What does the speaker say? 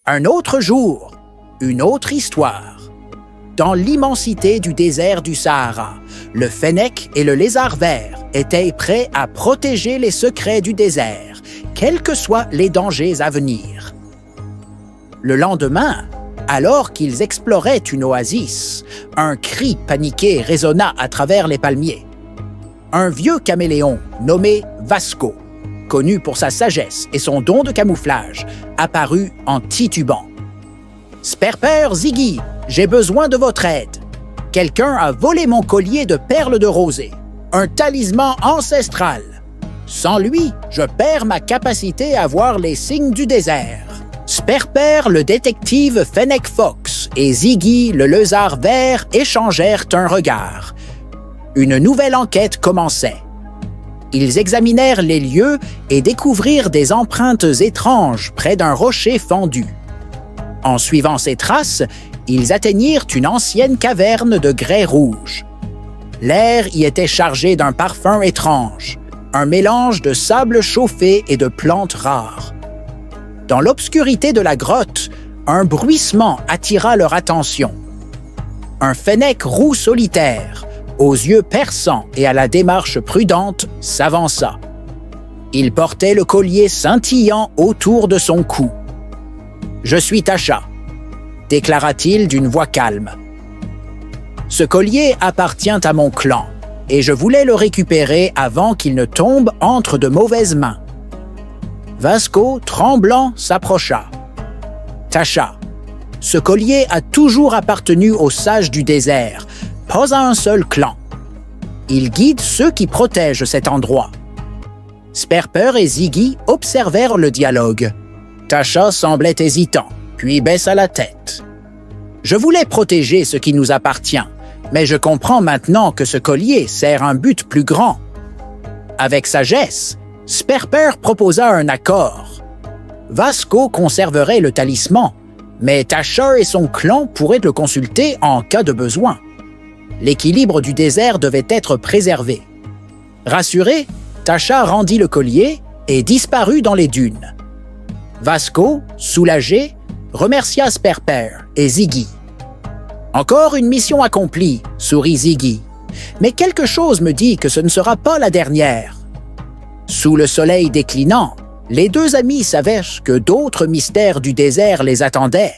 Un autre jour, une autre histoire. Dans l'immensité du désert du Sahara, le fennec et le lézard vert étaient prêts à protéger les secrets du désert, quels que soient les dangers à venir. Le lendemain, alors qu'ils exploraient une oasis, un cri paniqué résonna à travers les palmiers. Un vieux caméléon nommé Vasco, connu pour sa sagesse et son don de camouflage, apparut en titubant. « Sperper Ziggy, j'ai besoin de votre aide. Quelqu'un a volé mon collier de perles de rosée, un talisman ancestral. Sans lui, je perds ma capacité à voir les signes du désert. » Sperper, le détective Fennec Fox, et Ziggy, le lézard vert, échangèrent un regard. Une nouvelle enquête commençait. Ils examinèrent les lieux et découvrirent des empreintes étranges près d'un rocher fendu. En suivant ces traces, ils atteignirent une ancienne caverne de grès rouge. L'air y était chargé d'un parfum étrange, un mélange de sable chauffé et de plantes rares. Dans l'obscurité de la grotte, un bruissement attira leur attention. Un fennec roux solitaire, aux yeux perçants et à la démarche prudente, s'avança. Il portait le collier scintillant autour de son cou. « Je suis Tasha », déclara-t-il d'une voix calme. « Ce collier appartient à mon clan, et je voulais le récupérer avant qu'il ne tombe entre de mauvaises mains. » Vasco, tremblant, s'approcha. « Tasha, ce collier a toujours appartenu aux sages du désert, pas à un seul clan. Il guide ceux qui protègent cet endroit. » Sperper et Ziggy observèrent le dialogue. Tasha semblait hésitant, puis baissa la tête. « Je voulais protéger ce qui nous appartient, mais je comprends maintenant que ce collier sert un but plus grand. » Avec sagesse, Sperper proposa un accord. Vasco conserverait le talisman, mais Tasha et son clan pourraient le consulter en cas de besoin. L'équilibre du désert devait être préservé. Rassuré, Tasha rendit le collier et disparut dans les dunes. Vasco, soulagé, remercia Sperper et Ziggy. « Encore une mission accomplie, » sourit Ziggy. « Mais quelque chose me dit que ce ne sera pas la dernière. » Sous le soleil déclinant, les deux amis savaient que d'autres mystères du désert les attendaient.